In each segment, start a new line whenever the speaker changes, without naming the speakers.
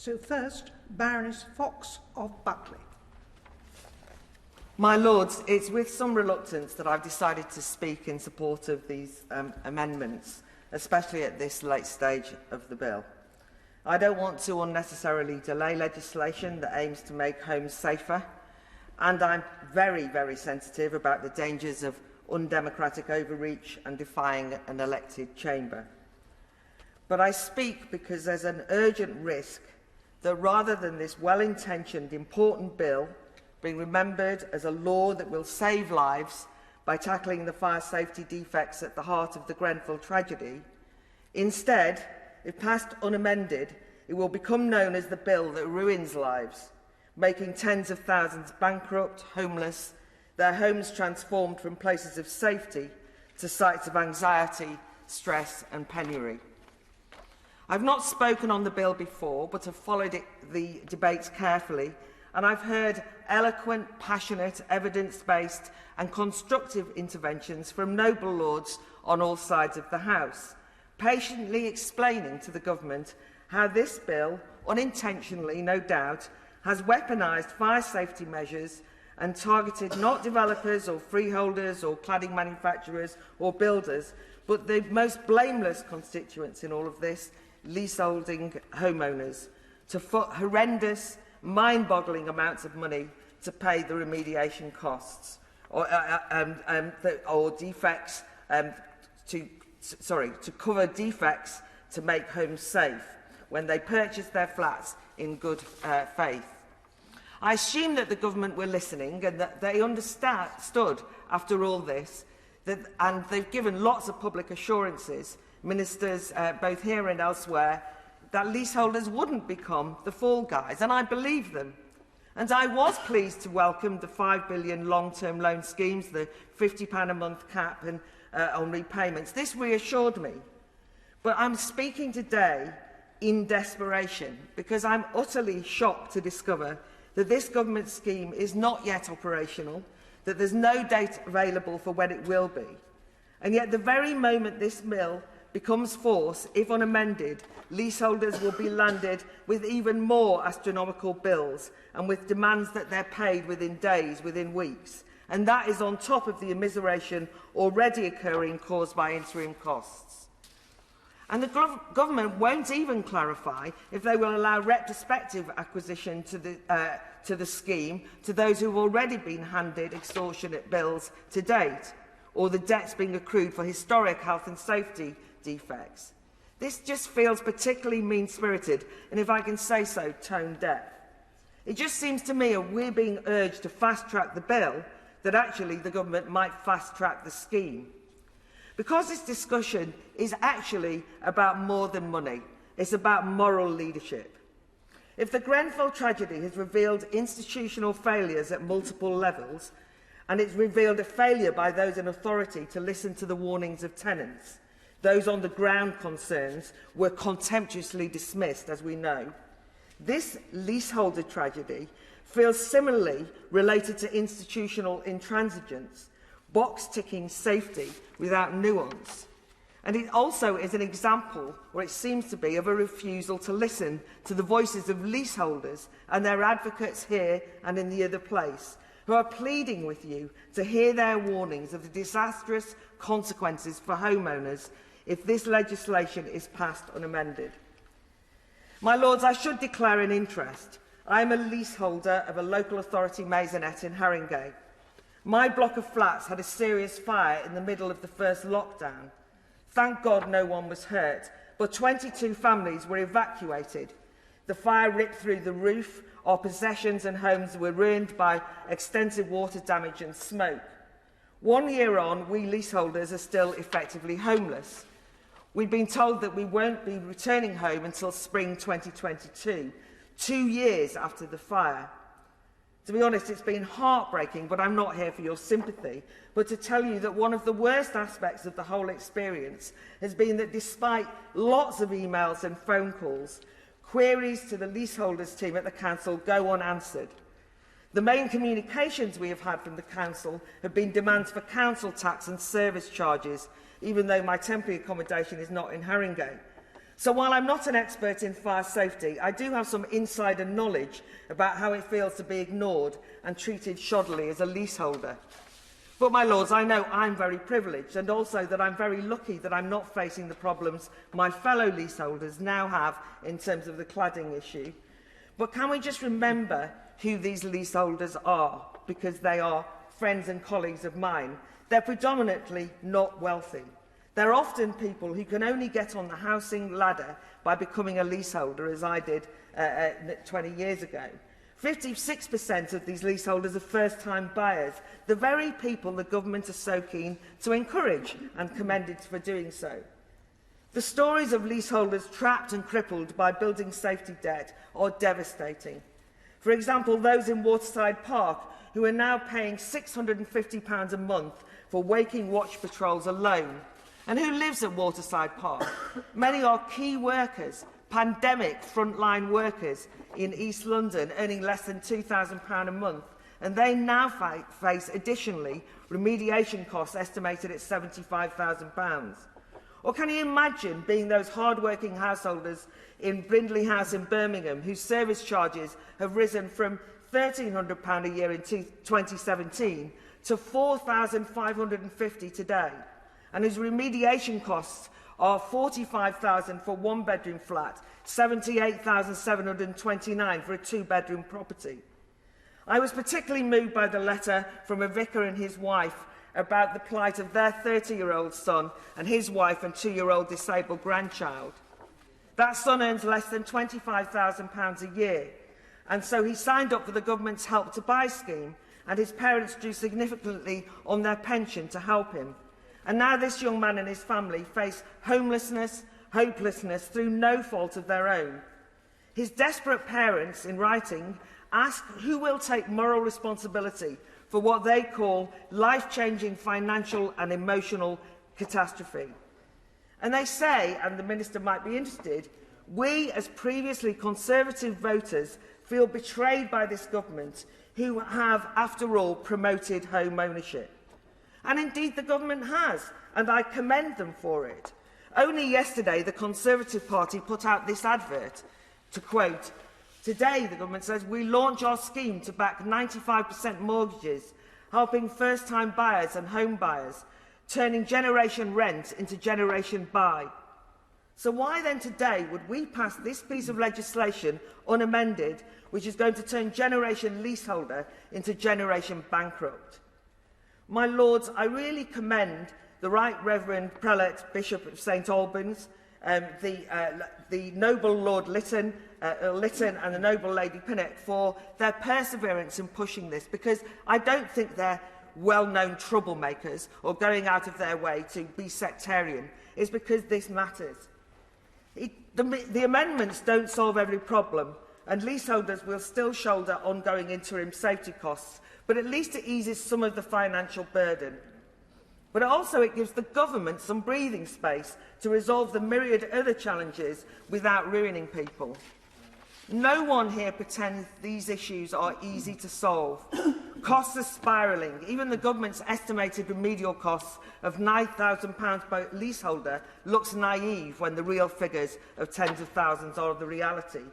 So first, Baroness Fox of Buckley.
My Lords, it's with some reluctance that I've decided to speak in support of these amendments, especially at this late stage of the bill. I don't want to unnecessarily delay legislation that aims to make homes safer, and I'm very, very sensitive about the dangers of undemocratic overreach and defying an elected chamber. But I speak because there's an urgent risk that rather than this well-intentioned, important bill being remembered as a law that will save lives by tackling the fire safety defects at the heart of the Grenfell tragedy, instead, if passed unamended, it will become known as the bill that ruins lives, making tens of thousands bankrupt, homeless, their homes transformed from places of safety to sites of anxiety, stress and penury. I've not spoken on the bill before, but have followed the debates carefully, and I've heard eloquent, passionate, evidence-based and constructive interventions from noble lords on all sides of the House, patiently explaining to the government how this bill, unintentionally no doubt, has weaponised fire safety measures and targeted not developers or freeholders or cladding manufacturers or builders, but the most blameless constituents in all of this, leaseholding homeowners, to foot horrendous, mind-boggling amounts of money to pay the remediation costs or defects to cover defects to make homes safe when they purchase their flats in good faith. I assume that the government were listening and that they understood after all this, and they've given lots of public assurances, ministers both here and elsewhere, that leaseholders wouldn't become the fall guys, and I believe them. And I was pleased to welcome the £5 billion long-term loan schemes, the £50 a month cap and, on repayments. This reassured me. But I'm speaking today in desperation because I'm utterly shocked to discover that this government scheme is not yet operational, that there's no date available for when it will be. And yet the very moment this bill becomes force, if unamended, leaseholders will be landed with even more astronomical bills and with demands that they're paid within days, within weeks. And that is on top of the immiseration already occurring caused by interim costs. And the government won't even clarify if they will allow retrospective acquisition to the scheme to those who have already been handed extortionate bills to date, or the debts being accrued for historic health and safety defects. This just feels particularly mean-spirited and, if I can say so, tone-deaf. It just seems to me that we're being urged to fast-track the bill, that actually the government might fast-track the scheme. Because this discussion is actually about more than money, it's about moral leadership. If the Grenfell tragedy has revealed institutional failures at multiple levels, and it's revealed a failure by those in authority to listen to the warnings of tenants, those on the ground concerns were contemptuously dismissed, as we know. This leaseholder tragedy feels similarly related to institutional intransigence, box-ticking safety without nuance. And it also is an example, or it seems to be, of a refusal to listen to the voices of leaseholders and their advocates here and in the other place, who are pleading with you to hear their warnings of the disastrous consequences for homeowners if this legislation is passed unamended. My Lords, I should declare an interest. I am a leaseholder of a local authority maisonette in Haringey. My block of flats had a serious fire in the middle of the first lockdown. Thank God no one was hurt, but 22 families were evacuated. The fire ripped through the roof, our possessions and homes were ruined by extensive water damage and smoke. 1 year on, we leaseholders are still effectively homeless. We've been told that we won't be returning home until spring 2022, 2 years after the fire. To be honest, it's been heartbreaking, but I'm not here for your sympathy, but to tell you that one of the worst aspects of the whole experience has been that despite lots of emails and phone calls, queries to the leaseholders team at the council go unanswered. The main communications we have had from the council have been demands for council tax and service charges, even though my temporary accommodation is not in Haringey. So while I'm not an expert in fire safety, I do have some insider knowledge about how it feels to be ignored and treated shoddily as a leaseholder. But, my lords, I know I'm very privileged, and also that I'm very lucky that I'm not facing the problems my fellow leaseholders now have in terms of the cladding issue. But can we just remember who these leaseholders are, because they are friends and colleagues of mine? They're predominantly not wealthy. They're often people who can only get on the housing ladder by becoming a leaseholder, as I did 20 years ago. 56% of these leaseholders are first-time buyers, the very people the government are so keen to encourage and commended for doing so. The stories of leaseholders trapped and crippled by building safety debt are devastating. For example, those in Waterside Park who are now paying £650 a month for waking watch patrols alone. And who lives at Waterside Park? Many are key workers, pandemic frontline workers in East London, earning less than £2,000 a month, and they now face, additionally, remediation costs estimated at £75,000. Or can you imagine being those hard-working householders in Brindley House in Birmingham, whose service charges have risen from £1,300 a year in 2017 to £4,550 today, and whose remediation costs are £45,000 for one-bedroom flat, £78,729 for a two-bedroom property? I was particularly moved by the letter from a vicar and his wife about the plight of their 30-year-old son and his wife and 2-year-old disabled grandchild. That son earns less than £25,000 a year, and so he signed up for the government's Help to Buy scheme, and his parents drew significantly on their pension to help him. And now this young man and his family face homelessness, hopelessness through no fault of their own. His desperate parents, in writing, ask who will take moral responsibility for what they call life-changing financial and emotional catastrophe. And they say, and the Minister might be interested, we as previously Conservative voters feel betrayed by this government who have, after all, promoted home ownership. And indeed the government has, and I commend them for it. Only yesterday the Conservative Party put out this advert to quote, "Today," the government says, "we launch our scheme to back 95% mortgages, helping first-time buyers and home buyers, turning generation rent into generation buy." So why then today would we pass this piece of legislation unamended, which is going to turn generation leaseholder into generation bankrupt? My lords, I really commend the Right Reverend Prelate Bishop of St Albans, the noble Lord Lytton, Lytton and the noble Lady Pinnock for their perseverance in pushing this, because I don't think they're well-known troublemakers or going out of their way to be sectarian. It's because this matters. The amendments don't solve every problem, and leaseholders will still shoulder ongoing interim safety costs, but at least it eases some of the financial burden. But also it gives the government some breathing space to resolve the myriad other challenges without ruining people. No one here pretends these issues are easy to solve. Costs are spiralling. Even the government's estimated remedial costs of £9,000 per leaseholder looks naive when the real figures of tens of thousands are the reality.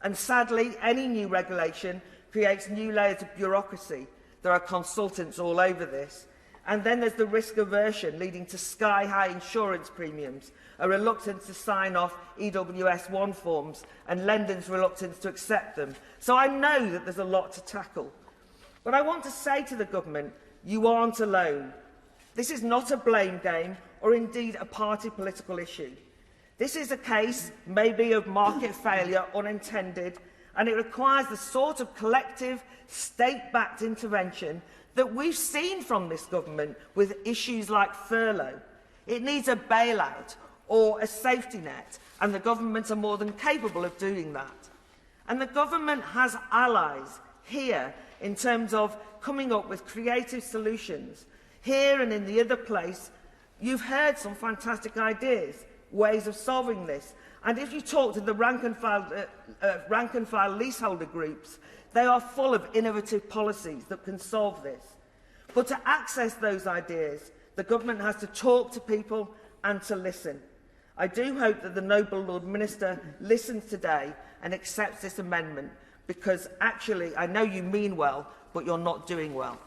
And sadly, any new regulation creates new layers of bureaucracy. There are consultants all over this. And then there's the risk aversion leading to sky-high insurance premiums, a reluctance to sign off EWS1 forms and lenders' reluctance to accept them. So I know that there's a lot to tackle. But I want to say to the government, you aren't alone. This is not a blame game or indeed a party political issue. This is a case, maybe, of market failure unintended, and it requires the sort of collective, state-backed intervention that we've seen from this government with issues like furlough. It needs a bailout or a safety net, and the government are more than capable of doing that. And the government has allies here in terms of coming up with creative solutions. Here and in the other place, you've heard some fantastic ideas, ways of solving this. And if you talk to the rank and file leaseholder groups, they are full of innovative policies that can solve this. But to access those ideas, the government has to talk to people and to listen. I do hope that the Noble Lord Minister listens today and accepts this amendment, because actually I know you mean well, but you're not doing well.